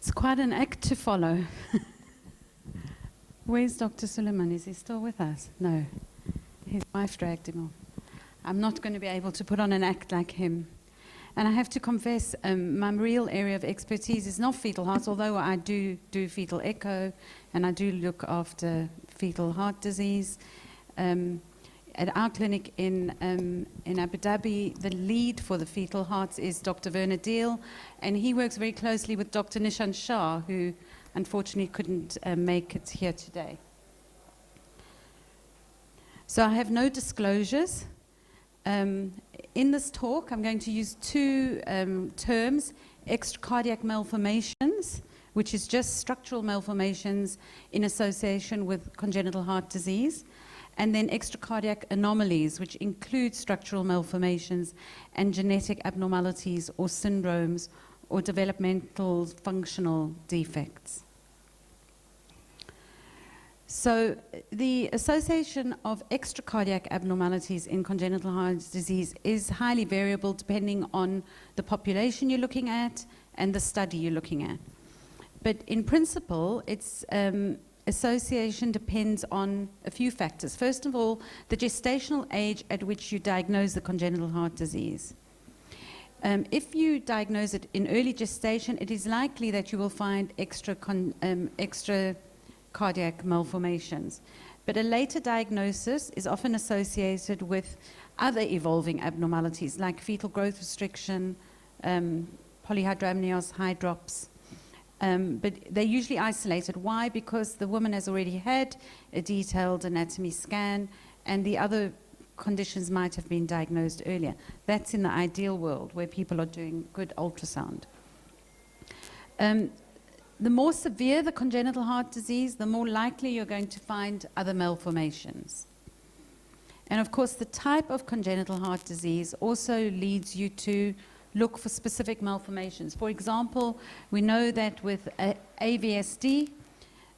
It's quite an act to follow. Where's Dr. Suleiman? Is he still with us? No. His wife dragged him off. I'm not going to be able to put on an act like him. And I have to confess, my real area of expertise is not fetal heart, although I do fetal echo, and I do look after fetal heart disease. At our clinic in Abu Dhabi, the lead for the fetal hearts is Dr. Werner Deal, and he works very closely with Dr. Nishan Shah, who unfortunately couldn't make it here today. So I have no disclosures. In this talk, I'm going to use two terms: extracardiac malformations, which is just structural malformations in association with congenital heart disease, and then extracardiac anomalies, which include structural malformations and genetic abnormalities or syndromes or developmental functional defects. So the association of extracardiac abnormalities in congenital heart disease is highly variable depending on the population you're looking at and the study you're looking at. But in principle, its association depends on a few factors. First of all, the gestational age at which you diagnose the congenital heart disease. If you diagnose it in early gestation, it is likely that you will find extra cardiac malformations. But a later diagnosis is often associated with other evolving abnormalities like fetal growth restriction, polyhydramnios, hydrops. But they're usually isolated. Why? Because the woman has already had a detailed anatomy scan and the other conditions might have been diagnosed earlier. That's in the ideal world where people are doing good ultrasound. The more severe the congenital heart disease, the more likely you're going to find other malformations. And of course, the type of congenital heart disease also leads you to look for specific malformations. For example, we know that with AVSD,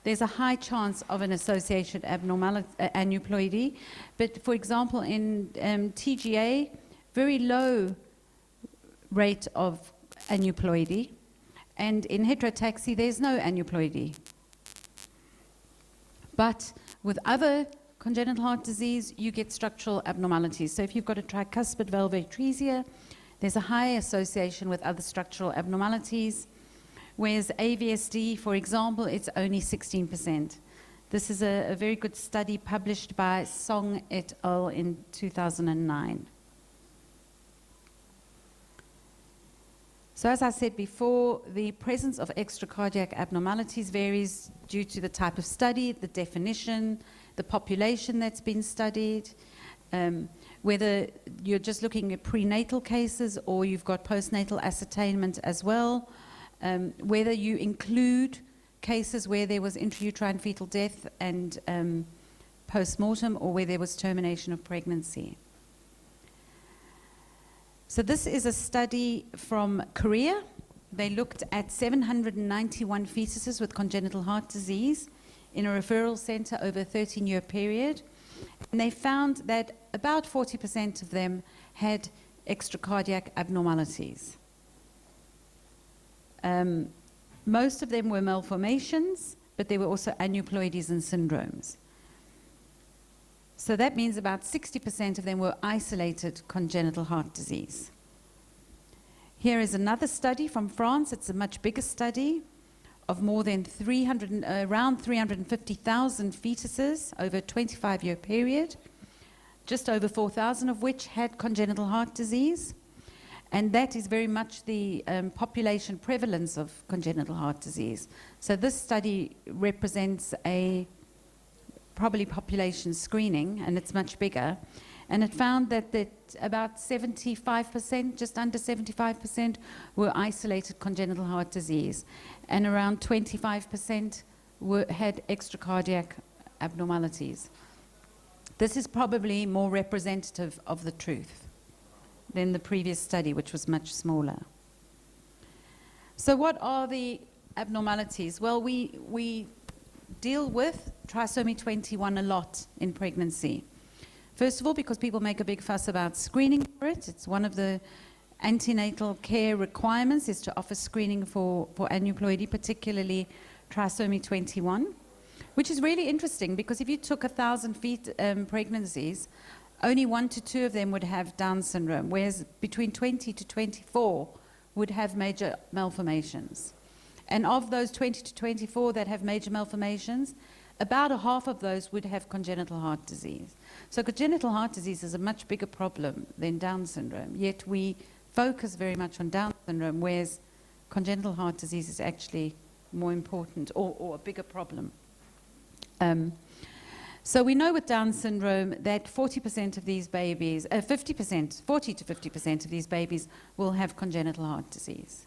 there's a high chance of an associated abnormality, aneuploidy. But for example, in TGA, very low rate of aneuploidy. And in heterotaxy, there's no aneuploidy. But with other congenital heart disease, you get structural abnormalities. So if you've got a tricuspid valvular atresia, there's a high association with other structural abnormalities, whereas AVSD, for example, it's only 16%. This is a very good study published by Song et al. In 2009. So as I said before, the presence of extracardiac abnormalities varies due to the type of study, the definition, the population that's been studied, whether you're just looking at prenatal cases or you've got postnatal ascertainment as well, whether you include cases where there was intrauterine fetal death and post-mortem or where there was termination of pregnancy. So this is a study from Korea. They looked at 791 fetuses with congenital heart disease in a referral center over a 13-year period. And they found that about 40% of them had extracardiac abnormalities. Most of them were malformations, but there were also aneuploidies and syndromes. So that means about 60% of them were isolated congenital heart disease. Here is another study from France. It's a much bigger study of more than around 350,000 fetuses over a 25-year period, just over 4,000 of which had congenital heart disease. And that is very much the population prevalence of congenital heart disease. So this study represents a probably population screening, and it's much bigger. And it found that about 75%, just under 75%, were isolated congenital heart disease, and around 25% had extracardiac abnormalities. This is probably more representative of the truth than the previous study, which was much smaller. So what are the abnormalities? Well, we deal with trisomy 21 a lot in pregnancy. First of all, because people make a big fuss about screening for it. It's one of the Antenatal care requirements is to offer screening for aneuploidy, particularly trisomy 21, which is really interesting because if you took 1,000 pregnancies, only 1 to 2 of them would have Down syndrome, whereas between 20 to 24 would have major malformations. And of those 20 to 24 that have major malformations, about a half of those would have congenital heart disease. So congenital heart disease is a much bigger problem than Down syndrome, yet we focus very much on Down syndrome, whereas congenital heart disease is actually more important or a bigger problem. So we know with Down syndrome that 40% of these babies, 40 to 50% of these babies will have congenital heart disease.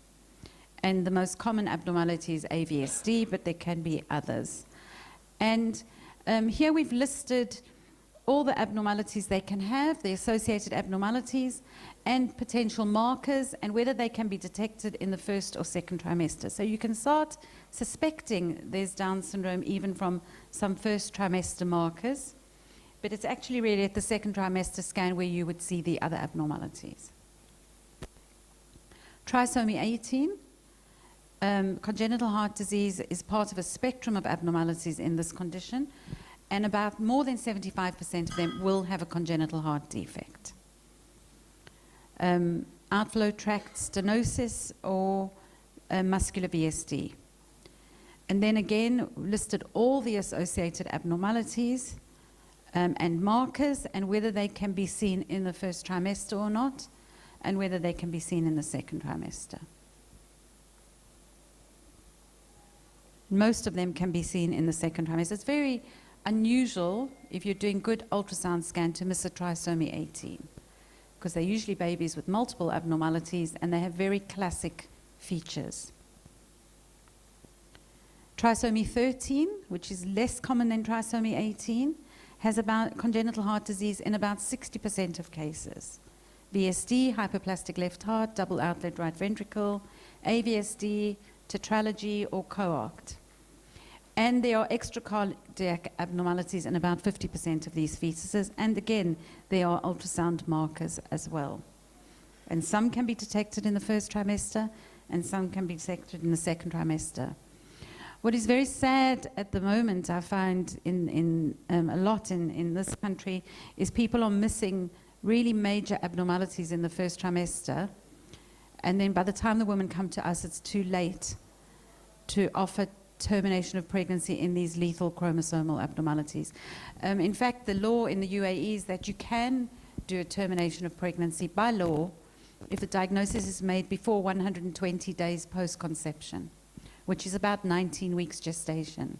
And the most common abnormality is AVSD, but there can be others. And here we've listed all the abnormalities they can have, the associated abnormalities, and potential markers, and whether they can be detected in the first or second trimester. So you can start suspecting there's Down syndrome even from some first trimester markers, but it's actually really at the second trimester scan where you would see the other abnormalities. Trisomy 18, congenital heart disease is part of a spectrum of abnormalities in this condition, and about more than 75% of them will have a congenital heart defect. Outflow tract stenosis or muscular VSD. And then again, listed all the associated abnormalities and markers, and whether they can be seen in the first trimester or not, and whether they can be seen in the second trimester. Most of them can be seen in the second trimester. It's very unusual, if you're doing good ultrasound scan, to miss a trisomy 18, because they're usually babies with multiple abnormalities and they have very classic features. Trisomy 13, which is less common than trisomy 18, has about congenital heart disease in about 60% of cases. VSD, hyperplastic left heart, double outlet right ventricle, AVSD, tetralogy or coarct. And there are extracardiac abnormalities in about 50% of these fetuses, and again, there are ultrasound markers as well. And some can be detected in the first trimester, and some can be detected in the second trimester. What is very sad at the moment, I find a lot in this country, is people are missing really major abnormalities in the first trimester, and then by the time the women come to us, it's too late to offer termination of pregnancy in these lethal chromosomal abnormalities. In fact, the law in the UAE is that you can do a termination of pregnancy by law if the diagnosis is made before 120 days post-conception, which is about 19 weeks gestation.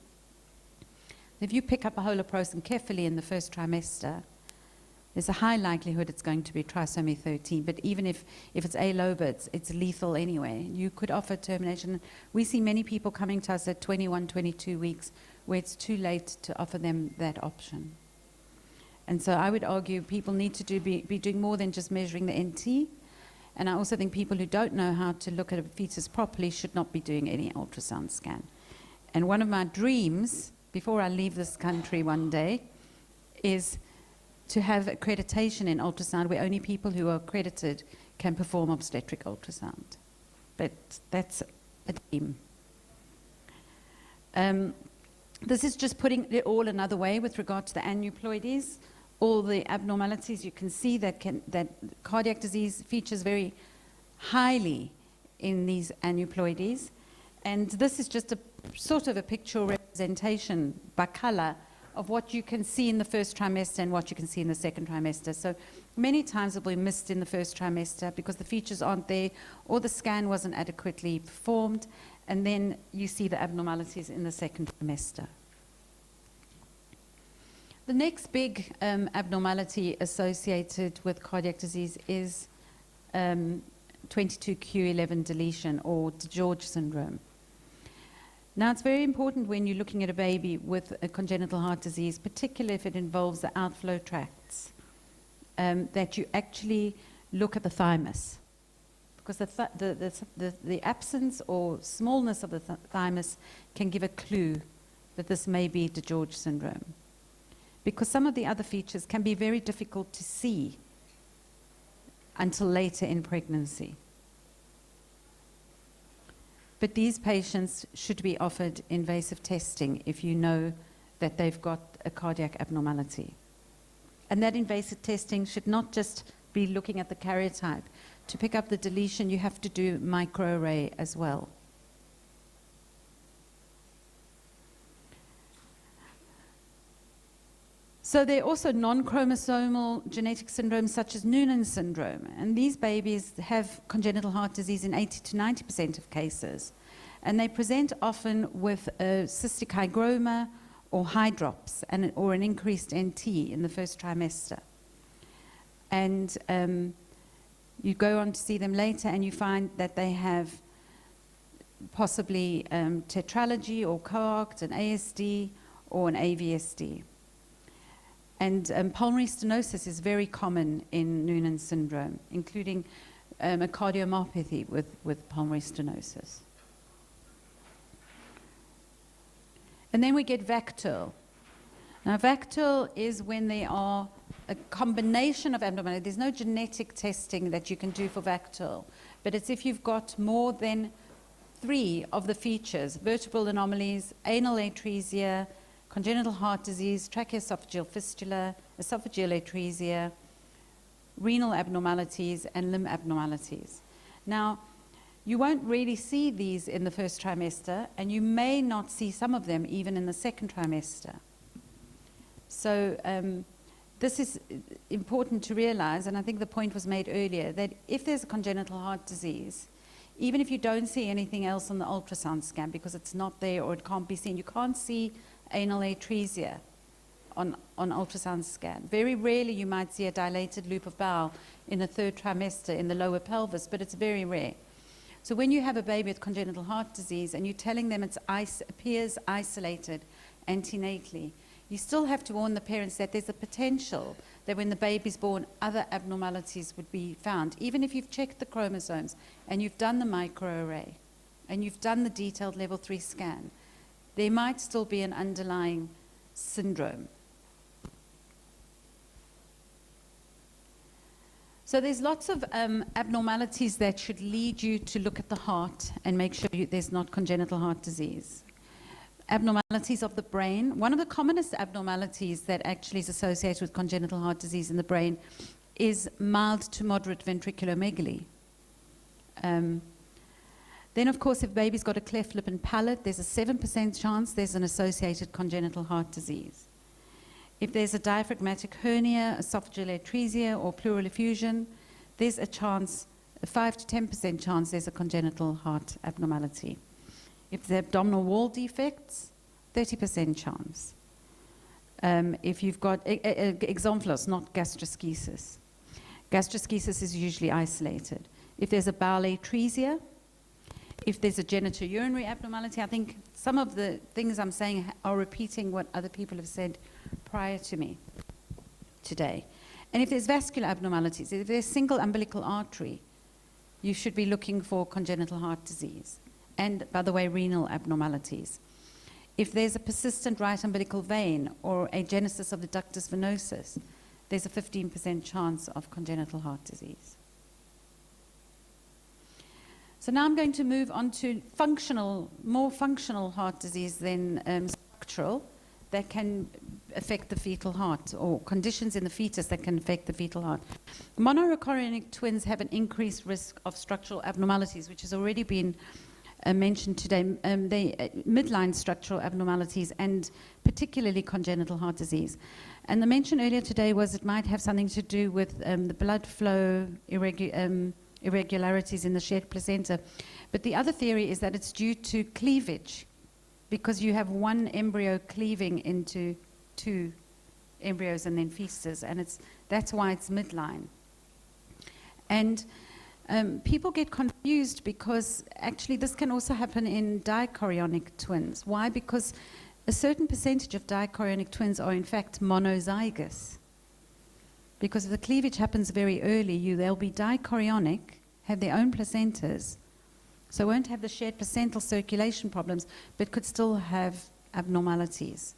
If you pick up a holoprosin carefully in the first trimester, there's a high likelihood it's going to be trisomy 13, but even if it's A-lobar, it's lethal anyway. You could offer termination. We see many people coming to us at 21, 22 weeks where it's too late to offer them that option. And so I would argue people need to be doing more than just measuring the NT. And I also think people who don't know how to look at a fetus properly should not be doing any ultrasound scan. And one of my dreams, before I leave this country one day, is to have accreditation in ultrasound where only people who are accredited can perform obstetric ultrasound. But that's a dream. This is just putting it all another way with regard to the aneuploidies. All the abnormalities, you can see that cardiac disease features very highly in these aneuploidies. And this is just a sort of a pictorial representation by color of what you can see in the first trimester and what you can see in the second trimester. So many times it will be missed in the first trimester because the features aren't there or the scan wasn't adequately performed, and then you see the abnormalities in the second trimester. The next big abnormality associated with cardiac disease is 22q11 deletion or DiGeorge syndrome. Now, it's very important when you're looking at a baby with a congenital heart disease, particularly if it involves the outflow tracts, that you actually look at the thymus. Because the absence or smallness of the thymus can give a clue that this may be DiGeorge syndrome. Because some of the other features can be very difficult to see until later in pregnancy. But these patients should be offered invasive testing if you know that they've got a cardiac abnormality. And that invasive testing should not just be looking at the karyotype. To pick up the deletion, you have to do microarray as well. So there are also non-chromosomal genetic syndromes such as Noonan syndrome. And these babies have congenital heart disease in 80 to 90% of cases. And they present often with a cystic hygroma or hydrops or an increased NT in the first trimester. And you go on to see them later and you find that they have possibly tetralogy or coact, an ASD or an AVSD. And pulmonary stenosis is very common in Noonan syndrome, including a cardiomyopathy with pulmonary stenosis. And then we get VACTERL. Now, VACTERL is when there are a combination of abnormalities. There's no genetic testing that you can do for VACTERL, but it's if you've got more than 3 of the features: vertebral anomalies, anal atresia, congenital heart disease, tracheoesophageal fistula, esophageal atresia, renal abnormalities, and limb abnormalities. Now, you won't really see these in the first trimester, and you may not see some of them even in the second trimester. So this is important to realize, and I think the point was made earlier, that if there's a congenital heart disease, even if you don't see anything else on the ultrasound scan because it's not there or it can't be seen, you can't see anal atresia on ultrasound scan. Very rarely you might see a dilated loop of bowel in the third trimester in the lower pelvis, but it's very rare. So when you have a baby with congenital heart disease and you're telling them it appears isolated antenatally, you still have to warn the parents that there's a potential that when the baby's born, other abnormalities would be found. Even if you've checked the chromosomes and you've done the microarray and you've done the detailed level 3 scan, there might still be an underlying syndrome. So there's lots of abnormalities that should lead you to look at the heart and make sure there's not congenital heart disease. Abnormalities of the brain. One of the commonest abnormalities that actually is associated with congenital heart disease in the brain is mild to moderate ventriculomegaly. Then, of course, if baby's got a cleft lip and palate, there's a 7% chance there's an associated congenital heart disease. If there's a diaphragmatic hernia, esophageal atresia, or pleural effusion, there's a chance, a 5 to 10% chance there's a congenital heart abnormality. If the abdominal wall defects, 30% chance. If you've got exomphalos, not gastroschisis. Gastroschisis is usually isolated. If there's a bowel atresia, if there's a genitourinary abnormality, I think some of the things I'm saying are repeating what other people have said prior to me today. And if there's vascular abnormalities, if there's single umbilical artery, you should be looking for congenital heart disease. And, by the way, renal abnormalities. If there's a persistent right umbilical vein or a genesis of the ductus venosus, there's a 15% chance of congenital heart disease. So now I'm going to move on to more functional heart disease than structural that can affect the fetal heart, or conditions in the fetus that can affect the fetal heart. Monochorionic twins have an increased risk of structural abnormalities, which has already been mentioned today, midline structural abnormalities and particularly congenital heart disease. And the mention earlier today was it might have something to do with the blood flow irregularities in the shared placenta. But the other theory is that it's due to cleavage, because you have one embryo cleaving into 2 embryos and then fetuses, and that's why it's midline. And people get confused because actually this can also happen in dichorionic twins. Why? Because a certain percentage of dichorionic twins are in fact monozygous. Because if the cleavage happens very early, they'll be dichorionic, have their own placentas, so won't have the shared placental circulation problems, but could still have abnormalities.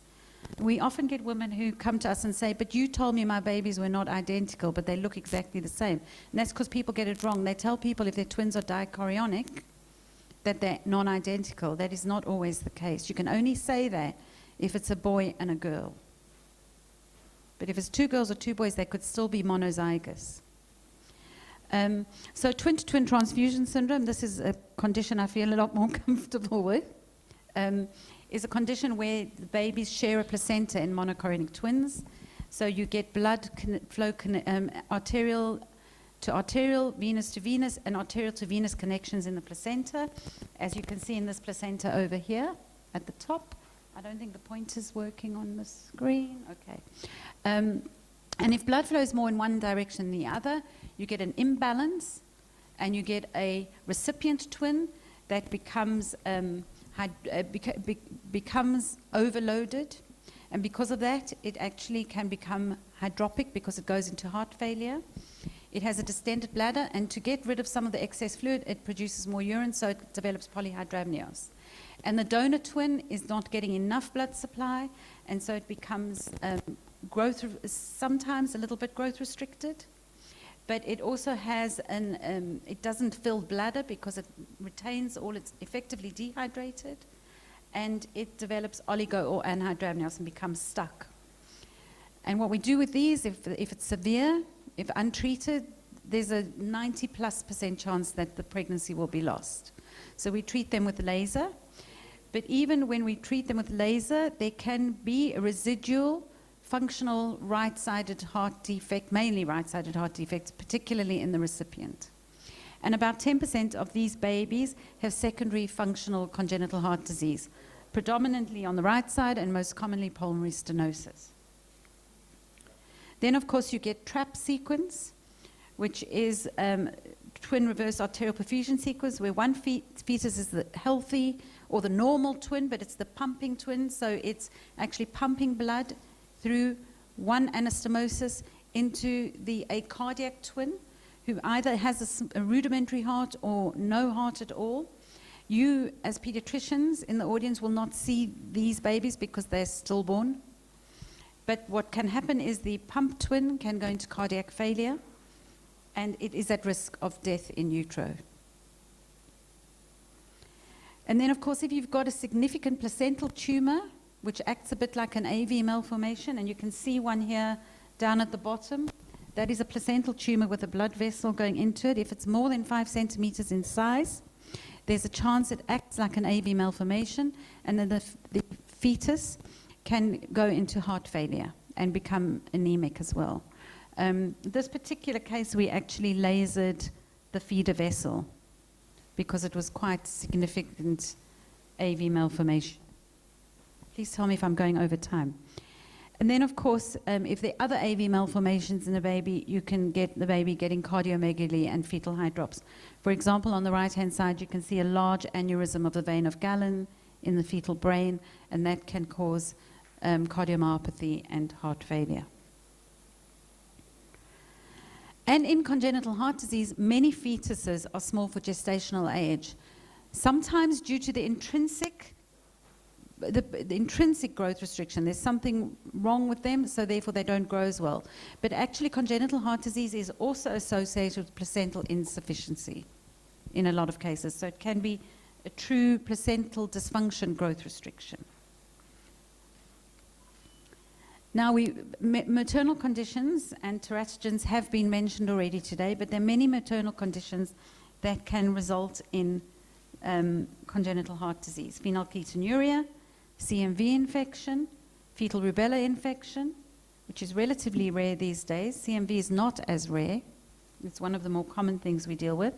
We often get women who come to us and say, but you told me my babies were not identical, but they look exactly the same. And that's because people get it wrong. They tell people if their twins are dichorionic, that they're non-identical. That is not always the case. You can only say that if it's a boy and a girl. But if it's 2 girls or 2 boys, they could still be monozygous. So twin-to-twin transfusion syndrome, this is a condition I feel a lot more comfortable with, is a condition where the babies share a placenta in monochorionic twins. So you get blood flow, arterial to arterial, venous to venous, and arterial to venous connections in the placenta, as you can see in this placenta over here at the top. I don't think the pointer's working on the screen. Okay. And if blood flows more in one direction than the other, you get an imbalance, and you get a recipient twin that becomes becomes overloaded, and because of that, it actually can become hydropic because it goes into heart failure. It has a distended bladder, and to get rid of some of the excess fluid, it produces more urine, so it develops polyhydramnios. And the donor twin is not getting enough blood supply, and so it becomes sometimes a little bit growth restricted. But it also has it doesn't fill bladder because it retains all, it's effectively dehydrated, and it develops oligo or anhydramnios and becomes stuck. And what we do with these, if it's severe, if untreated, there's a 90+% chance that the pregnancy will be lost. So we treat them with laser, but even when we treat them with laser, there can be a residual functional right-sided heart defect, mainly right-sided heart defects, particularly in the recipient. And about 10% of these babies have secondary functional congenital heart disease, predominantly on the right side and most commonly pulmonary stenosis. Then, of course, you get TRAP sequence, which is twin reverse arterial perfusion sequence, where one fetus is the healthy or the normal twin, but it's the pumping twin, so it's actually pumping blood through one anastomosis into a cardiac twin who either has a rudimentary heart or no heart at all. You, as pediatricians in the audience, will not see these babies because they're stillborn. But what can happen is the pump twin can go into cardiac failure, and it is at risk of death in utero. And then, of course, if you've got a significant placental tumor, which acts a bit like an AV malformation, and you can see one here down at the bottom, that is a placental tumor with a blood vessel going into it. If it's more than 5 centimeters in size, there's a chance it acts like an AV malformation, and then the fetus can go into heart failure and become anemic as well. This particular case, we actually lasered the feeder vessel because it was quite significant AV malformation. Please tell me if I'm going over time. And then, of course, if there are other AV malformations in the baby, you can get the baby getting cardiomegaly and fetal hydrops. For example, on the right-hand side, you can see a large aneurysm of the vein of Galen in the fetal brain, and that can cause cardiomyopathy and heart failure. And in congenital heart disease, many fetuses are small for gestational age, sometimes due to the intrinsic growth restriction. There's something wrong with them, so therefore they don't grow as well. But actually, congenital heart disease is also associated with placental insufficiency in a lot of cases. So it can be a true placental dysfunction growth restriction. Now, maternal conditions and teratogens have been mentioned already today, but there are many maternal conditions that can result in congenital heart disease. Phenylketonuria, CMV infection, fetal rubella infection, which is relatively rare these days. CMV is not as rare. It's one of the more common things we deal with.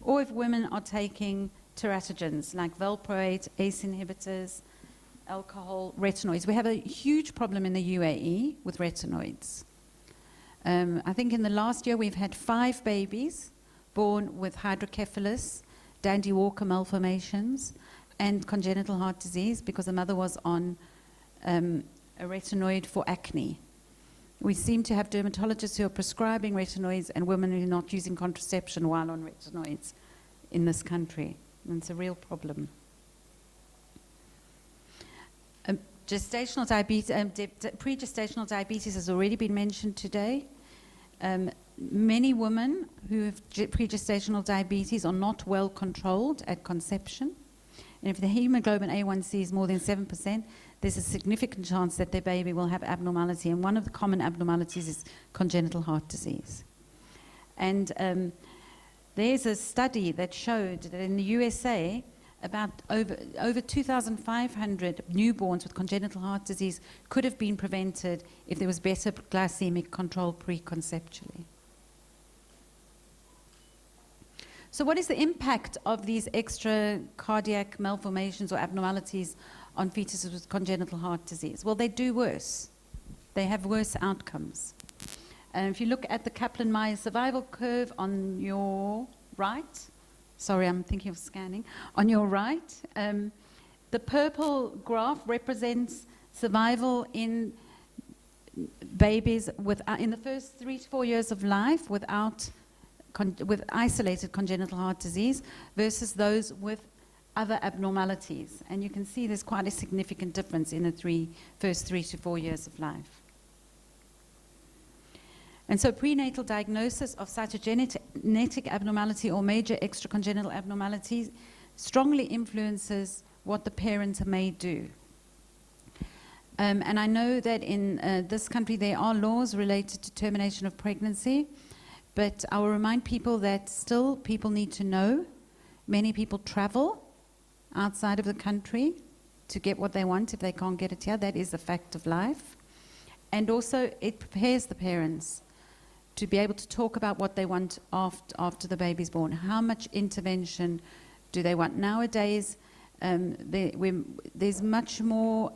Or if women are taking teratogens like valproate, ACE inhibitors, alcohol, retinoids. We have a huge problem in the UAE with retinoids. I think in the last year we've had 5 babies born with hydrocephalus, Dandy-Walker malformations, and congenital heart disease because the mother was on a retinoid for acne. We seem to have dermatologists who are prescribing retinoids and women who are not using contraception while on retinoids in this country. And it's a real problem. Gestational diabetes, pre-gestational diabetes has already been mentioned today. Many women who have pre-gestational diabetes are not well controlled at conception. And if the hemoglobin A1C is more than 7%, there's a significant chance that their baby will have abnormality. And one of the common abnormalities is congenital heart disease. And there's a study that showed that in the USA, about over 2,500 newborns with congenital heart disease could have been prevented if there was better glycemic control preconceptually. So what is the impact of these extra cardiac malformations or abnormalities on fetuses with congenital heart disease? Well, they do worse. They have worse outcomes. And if you look at the Kaplan-Meier survival curve on your right, sorry, I'm thinking of scanning. On your right, the purple graph represents survival in babies in the first 3 to 4 years of life with isolated congenital heart disease versus those with other abnormalities. And you can see there's quite a significant difference in the first 3 to 4 years of life. And so prenatal diagnosis of cytogenetic abnormality or major extracongenital abnormalities strongly influences what the parent may do. And I know that in this country there are laws related to termination of pregnancy, but I will remind people that still people need to know. Many people travel outside of the country to get what they want if they can't get it here. That is a fact of life. And also it prepares the parents to be able to talk about what they want after the baby's born. How much intervention do they want? Nowadays, there's much more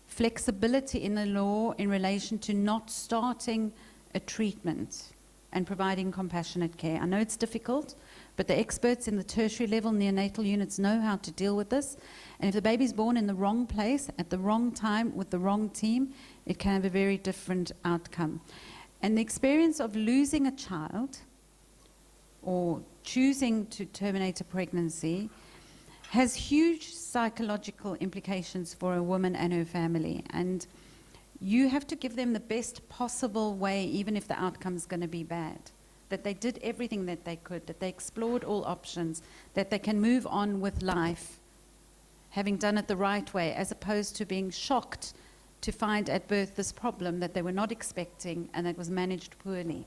flexibility in the law in relation to not starting a treatment and providing compassionate care. I know it's difficult, but the experts in the tertiary level neonatal units know how to deal with this. And if the baby's born in the wrong place, at the wrong time, with the wrong team, it can have a very different outcome. And the experience of losing a child or choosing to terminate a pregnancy has huge psychological implications for a woman and her family. And you have to give them the best possible way, even if the outcome is going to be bad. That they did everything that they could, that they explored all options, that they can move on with life, having done it the right way, as opposed to being shocked to find at birth this problem that they were not expecting and that was managed poorly.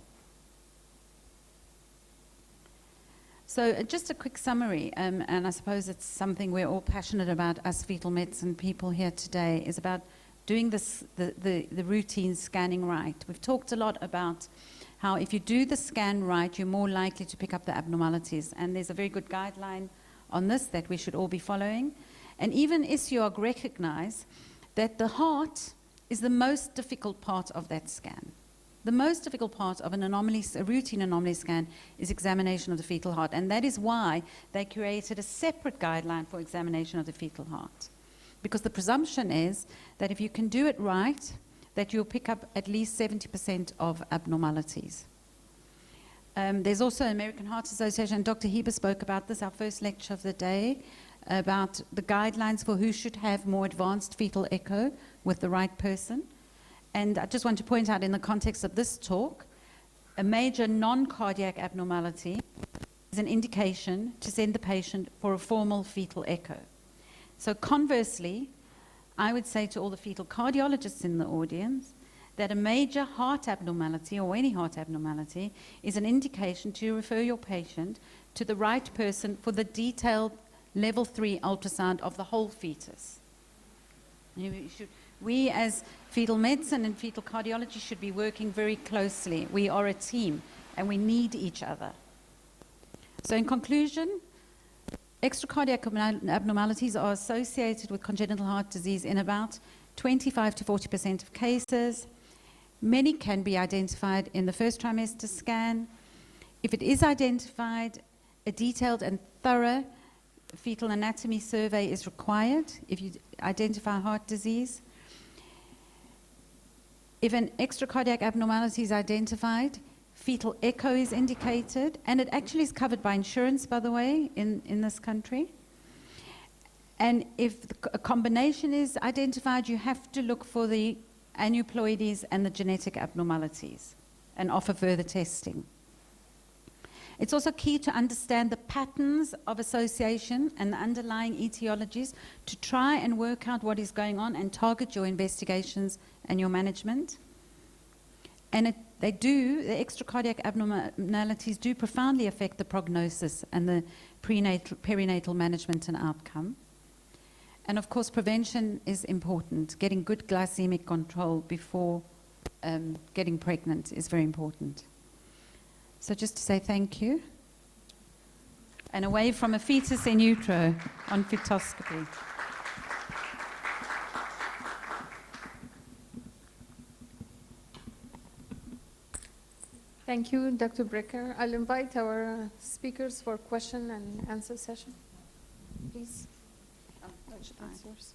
So just a quick summary, and I suppose it's something we're all passionate about, us fetal medicine people here today, is about doing the routine scanning right. We've talked a lot about how if you do the scan right, you're more likely to pick up the abnormalities. And there's a very good guideline on this that we should all be following. And even ISUOG recognize that the heart is the most difficult part of that scan. The most difficult part of a routine anomaly scan is examination of the fetal heart. And that is why they created a separate guideline for examination of the fetal heart. Because the presumption is that if you can do it right, that you'll pick up at least 70% of abnormalities. There's also American Heart Association, and Dr. Heber spoke about this, our first lecture of the day, about the guidelines for who should have more advanced fetal echo with the right person. And I just want to point out in the context of this talk, a major non-cardiac abnormality is an indication to send the patient for a formal fetal echo. So conversely, I would say to all the fetal cardiologists in the audience that a major heart abnormality or any heart abnormality is an indication to refer your patient to the right person for the detailed level 3 ultrasound of the whole fetus. We as fetal medicine and fetal cardiology should be working very closely. We are a team and we need each other. So in conclusion, extracardiac abnormalities are associated with congenital heart disease in about 25 to 40% of cases. Many can be identified in the first trimester scan. If it is identified, a detailed and thorough fetal anatomy survey is required if you identify heart disease. If an extracardiac abnormality is identified, fetal echo is indicated, and it actually is covered by insurance, by the way, in this country. And if a combination is identified, you have to look for the aneuploidies and the genetic abnormalities and offer further testing. It's also key to understand the patterns of association and the underlying etiologies to try and work out what is going on and target your investigations and your management. And the extracardiac abnormalities do profoundly affect the prognosis and the perinatal management and outcome. And of course, prevention is important. Getting good glycemic control before getting pregnant is very important. So just to say thank you. And away from a fetus in utero on fetoscopy. Thank you, Dr. Bricker. I'll invite our speakers for question and answer session. Please. That's yours.